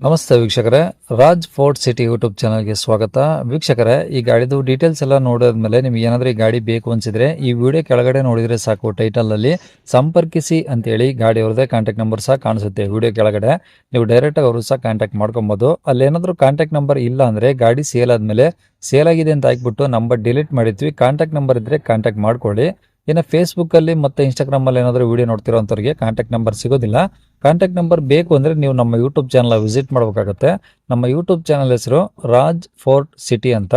ನಮಸ್ತೆ ವೀಕ್ಷಕರೇ, Raj fort city YouTube ಚಾನಲ್ಗೆ ಸ್ವಾಗತ. ವೀಕ್ಷಕರೇ, ಈ ಗಾಡಿದು ಡೀಟೇಲ್ಸ್ ಎಲ್ಲ ನೋಡಿದ್ಮೇಲೆ ನಿಮ್ಗೆ ಏನಾದರೂ ಈ ಗಾಡಿ ಬೇಕು ಅನ್ಸಿದ್ರೆ ಈ ವಿಡಿಯೋ ಕೆಳಗಡೆ ನೋಡಿದ್ರೆ ಸಾಕು. ಟೈಟಲಲ್ಲಿ ಸಂಪರ್ಕಿಸಿ ಅಂತೇಳಿ ಗಾಡಿ ಅವ್ರದ್ದೇ ಕಾಂಟ್ಯಾಕ್ಟ್ ನಂಬರ್ ಸಹ ಕಾಣಿಸುತ್ತೆ ವಿಡಿಯೋ ಕೆಳಗಡೆ. ನೀವು ಡೈರೆಕ್ಟಾಗಿ ಅವರು ಸಹ ಕಾಂಟ್ಯಾಕ್ಟ್ ಮಾಡ್ಕೊಬೋದು. ಅಲ್ಲೇನಾದರೂ ಕಾಂಟ್ಯಾಕ್ಟ್ ನಂಬರ್ ಇಲ್ಲ ಅಂದರೆ ಗಾಡಿ ಸೇಲ್ ಆದಮೇಲೆ ಸೇಲ್ ಆಗಿದೆ ಅಂತ ಹಾಕ್ಬಿಟ್ಟು ನಂಬರ್ ಡಿಲೀಟ್ ಮಾಡಿದ್ವಿ. ಕಾಂಟ್ಯಾಕ್ಟ್ ನಂಬರ್ ಇದ್ದರೆ ಕಾಂಟ್ಯಾಕ್ಟ್ ಮಾಡ್ಕೊಳ್ಳಿ. ಇನ್ನು ಫೇಸ್ಬುಕ್ಕಲ್ಲಿ ಮತ್ತು ಇನ್ಸ್ಟಾಗ್ರಾಮಲ್ಲಿ ಏನಾದರೂ ವಿಡಿಯೋ ನೋಡ್ತಿರೋ ಅಂಥವ್ರಿಗೆ ಕಾಂಟ್ಯಾಕ್ಟ್ ನಂಬರ್ ಸಿಗೋದಿಲ್ಲ. ಕಾಂಟ್ಯಾಕ್ಟ್ ನಂಬರ್ ಬೇಕು ಅಂದರೆ ನೀವು ನಮ್ಮ ಯೂಟ್ಯೂಬ್ ಚಾನಲ್ ವಿಸಿಟ್ ಮಾಡಬೇಕಾಗುತ್ತೆ. ನಮ್ಮ ಯೂಟ್ಯೂಬ್ ಚಾನಲ್ ಹೆಸರು ರಾಜ್ ಫೋರ್ಟ್ ಸಿಟಿ ಅಂತ.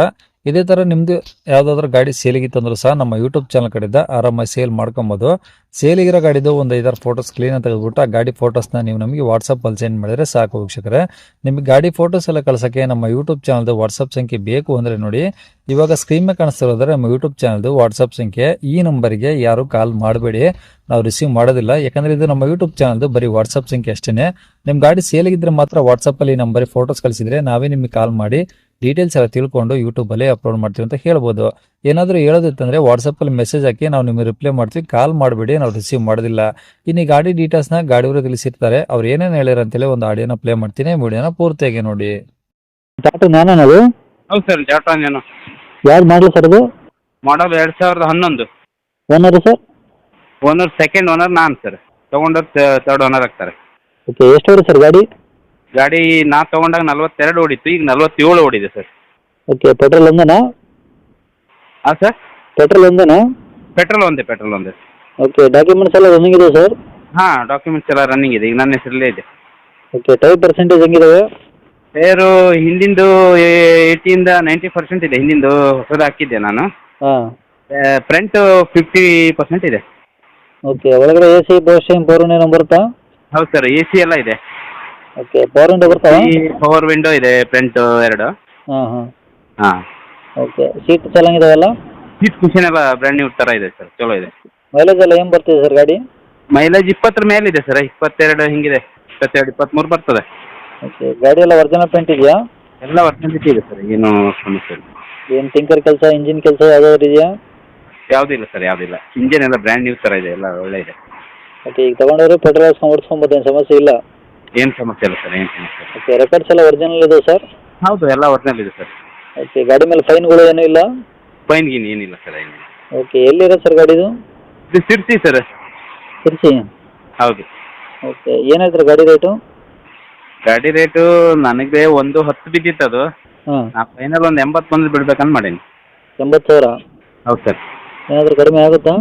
ಇದೇ ಥರ ನಿಮ್ಮದು ಯಾವುದಾದ್ರೂ ಗಾಡಿ ಸೇಲಿಗಿತ್ತು ಅಂದರೂ ಸಹ ನಮ್ಮ ಯೂಟ್ಯೂಬ್ ಚಾನಲ್ ಕಡೆಯಿಂದ ಆರಾಮಾಗಿ ಸೇಲ್ ಮಾಡ್ಕೊಬೋದು. ಸೇಲಿಗಿರೋ ಗಾಡಿದು ಒಂದು 5-6 ಫೋಟೋಸ್ ಕ್ಲೀನಾಗಿ ತೆಗೆದುಬಿಟ್ಟು ಆ ಗಾಡಿ ಫೋಟೋಸ್ನ ನೀವು ನಮಗೆ ವಾಟ್ಸಪ್ಪಲ್ಲಿ ಸೆಂಡ್ ಮಾಡಿದರೆ ಸಾಕು ವೀಕ್ಷಕರೇ. ನಿಮಗೆ ಗಾಡಿ ಫೋಟೋಸ್ ಎಲ್ಲ ಕಳ್ಸೋಕ್ಕೆ ನಮ್ಮ ಯೂಟ್ಯೂಬ್ ಚಾನಲ್ದು ವಾಟ್ಸಪ್ ಸಂಖ್ಯೆ ಬೇಕು ಅಂದರೆ ನೋಡಿ, ಇವಾಗ ಸ್ಕ್ರೀನ್ ಮೇಲೆ ಕಾಣಿಸ್ತಿರೋದ್ರೆ ನಮ್ಮ ಯೂಟ್ಯೂಬ್ ಚಾನಲ್ದು ವಾಟ್ಸಪ್ ಸಂಖ್ಯೆ. ಈ ನಂಬರಿಗೆ ಯಾರು ಕಾಲ್ ಮಾಡಬೇಡಿ, ನಾವು ರಿಸೀವ್ ಮಾಡೋದಿಲ್ಲ. ಯಾಕಂದರೆ ಇದು ನಮ್ಮ ಯೂಟ್ಯೂಬ್ ಚಾನಲ್ದು ಬರೀ ವಾಟ್ಸಪ್ ಸಂಖ್ಯೆ ಅಷ್ಟೇ. ನಿಮ್ಮ ಗಾಡಿ ಸೇಲಿಗಿದ್ರೆ ಮಾತ್ರ ವಾಟ್ಸಪ್ಪಲ್ಲಿ ಈ ನಂಬರಿಗೆ ಫೋಟೋಸ್ ಕಳಿಸಿದರೆ ನಾವೇ ನಿಮಗೆ ಕಾಲ್ ಮಾಡಿ ಡೀಟೇಲ್ಸ್ ಎಲ್ಲ ತಿಳ್ಕೊಂಡು ಯೂಟ್ಯೂಬಲ್ಲಿ ಅಪ್ಲೋಡ್ ಮಾಡ್ತೀವಿ ಅಂತ ಹೇಳ್ಬೋದು. ಏನಾದರೂ ಹೇಳೋದಿತ್ತಂದರೆ ವಾಟ್ಸಪ್ಪಲ್ಲಿ ಮೆಸೇಜ್ ಹಾಕಿ ನಾವು ನಿಮಗೆ ರಿಪ್ಲೈ ಮಾಡ್ತೀವಿ. ಕಾಲ್ ಮಾಡಬೇಡಿ, ನಾವು ರಿಸೀವ್ ಮಾಡೋದಿಲ್ಲ. ಇನ್ನು ಈ ಗಾಡಿ ಡೀಟೇಲ್ಸ್ನ ಗಾಡಿಯವರು ತಿಳಿಸಿರ್ತಾರೆ. ಅವ್ರು ಏನೇನು ಹೇಳ್ಯಾರ ಅಂತೇಳಿ ಒಂದು ಆಡಿಯೋನ ಪ್ಲೇ ಮಾಡ್ತೀನಿ, ವಿಡಿಯೋನ ಪೂರ್ತಿಯಾಗಿ ನೋಡಿ. ಟಾಟಾ ನ್ಯಾನೋ ಅದು? ಹೌದು ಸರ್, ಟಾಟಾ ನ್ಯಾನೋ. ಯಾವ್ದು ಮಾಡಲಿ ಸರ್ ಅದು? ಮಾಡಲ್ 2011. Owner sir? Owner second owner ನಾನು ಸರ್. ತೊಗೊಂಡೋರು ತರ್ಡ್ ಓನರ್ ಆಗ್ತಾರೆ. ಓಕೆ, ಎಷ್ಟು ಓಡಿ ಸರ್ ಗಾಡಿ? ಗಾಡಿ ನಾ ತೊಗೊಂಡಾಗ 42 ಓಡಿತ್ತು, ಈಗ 47 ಓಡಿದೆ ಸರ್. ಓಕೆ, ಪೆಟ್ರೋಲ್ ಒಂದೇನಾ? ಹಾಂ ಸರ್, ಪೆಟ್ರೋಲ್ ಒಂದೇನಾ? ಪೆಟ್ರೋಲ್ ಒಂದೇ. ಓಕೆ, ಡಾಕ್ಯುಮೆಂಟ್ಸ್ ಎಲ್ಲ ರನ್ನಿಂಗ್ ಇದೆ ಸರ್? ಹಾಂ, ಡಾಕ್ಯುಮೆಂಟ್ಸ್ ಎಲ್ಲ ರನ್ನಿಂಗ್ ಇದೆ, ಈಗ ನನ್ನ ಹೆಸರಲ್ಲೇ ಇದೆ. ಓಕೆ, ಟೈರ್ ಪರ್ಸೆಂಟೇಜ್ ಹೆಂಗಿದಾವೆ? ಟೈರು ಹಿಂದಿಂದು 80ಇಂದ 90% ಇದೆ. ಹಿಂದಿಂದು ಹೊಸದು ಹಾಕಿದ್ದೆ ನಾನು. ಹಾಂ. ಫ್ರಂಟು 50% ಇದೆ. ಓಕೆ, ಒಳಗಡೆ ಎ ಸಿ ಪವರ್ ಏನೋ ಬರುತ್ತಾ? ಹೌದು ಸರ್, AC ಎಲ್ಲ ಇದೆ. ಓಕೆ, ಪವರ್ ವಿಂಡೋ ಬರ್ತಾವ? ಪವರ್ ವಿಂಡೋ ಇದೆ, ಫ್ರಂಟ್ 2. ಹಾಂ. ಹಾಂ. ಓಕೆ, ಸೀಟ್ ಚೆನ್ನಾಗಿದಾವಲ್ಲ? ಸೀಟ್ ಕುಷನ್ ಎಲ್ಲ ಬ್ರ್ಯಾಂಡ್ ನ್ಯೂ ಥರ ಇದೆ ಸರ್, ಚಲೋ ಇದೆ. ಮೈಲೇಜ್ ಎಲ್ಲ ಏನು ಬರ್ತಿದೆ ಸರ್ ಗಾಡಿ? ಮೈಲೇಜ್ 20 ಮೇಲಿದೆ ಸರ್, 22 ಹಿಂಗಿದೆ, 22, 23 ಬರ್ತದೆ. ಓಕೆ, ಗಾಡಿ ಎಲ್ಲ ಒರಿಜಿನಲ್ ಪೇಂಟ್ ಇದೆಯಾ? ಎಲ್ಲ ಒರಿಜಿನಾಲಿಟಿ ಇದೆ ಸರ್, ಏನು ಸಮಸ್ಯೆ ಇಲ್ಲ. ಏನು ಟಿಂಕರ್ ಕೆಲಸ, ಇಂಜಿನ್ ಕೆಲಸ ಯಾವ್ದಾದ್ರು ಇದೆಯಾ? ಯಾವುದಿಲ್ಲ ಸರ್, ಯಾವುದಿಲ್ಲ. ಇಂಜಿನ್ ಎಲ್ಲ ಬ್ರ್ಯಾಂಡ್ ನ್ಯೂ ಥರ ಇದೆ, ಎಲ್ಲ ಒಳ್ಳೆ ಇದೆ. ಓಕೆ, ಈಗ ತೊಗೊಂಡವ್ರು ಪೆಟ್ರೋಲ್ ಹಾಕ್ಸ್ಕೊಂಡು ಓಡಿಸ್ಕೊಬೋದು, ಏನು ಸಮಸ್ಯೆ ಇಲ್ಲ? ಏನು ಸಮಸ್ಯೆ ಇಲ್ಲ ಸರ್, ಏನು ಸಮಸ್ಯೆ ಇಲ್ಲ. ಓಕೆ, ರೆಕಾರ್ಡ್ಸ್ ಎಲ್ಲ ಒರಿಜಿನಲ್ ಇದೆ ಸರ್? ಹೌದು, ಎಲ್ಲ ಒರಿಜಿನಲ್ ಇದೆ ಸರ್. ಓಕೆ, ಗಾಡಿ ಮೇಲೆ ಫೈನ್ಗಳು ಏನೂ ಇಲ್ಲ? ಫೈನ್ ಗೀನ್ ಏನಿಲ್ಲ ಸರ್, ಏನಿಲ್ಲ. ಓಕೆ, ಎಲ್ಲಿದೆ ಸರ್ ಗಾಡಿದು? ಇದು ಸಿರ್ಸಿ ಸರ್. ತಿರ್ಸಿ? ಹೌದು. ಓಕೆ, ಏನಾಯ್ತು ಗಾಡಿ ರೇಟು? ಗಾಡಿ ರೇಟು ನನಗೆ 110 ಬಿದ್ದಿತ್ತು ಅದು. ಹಾಂ. ನಾ ಫೈನಲ್ ಒಂದು 80 ಬಂದು ಬಿಡ್ಬೇಕಂತ ಮಾಡೀನಿ. 80,000? ಹೌದು ಸರ್. ಏನಾದರೂ ಕಡಿಮೆ ಆಗುತ್ತಾ?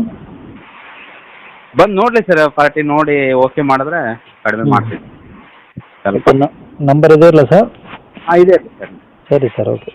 ಬಂದು ನೋಡಿರಿ ಸರ್, ಪಾರ್ಟಿ ನೋಡಿ ಓಕೆ ಮಾಡಿದ್ರೆ ಕಡಿಮೆ ಮಾಡ್ತೀನಿ ಸ್ವಲ್ಪ. ನಂಬರ್ ಇದೆ ಇಲ್ಲ ಸರ್? ಹಾಂ, ಇದೆ ಸರ್. ಸರಿ ಸರ್, ಓಕೆ.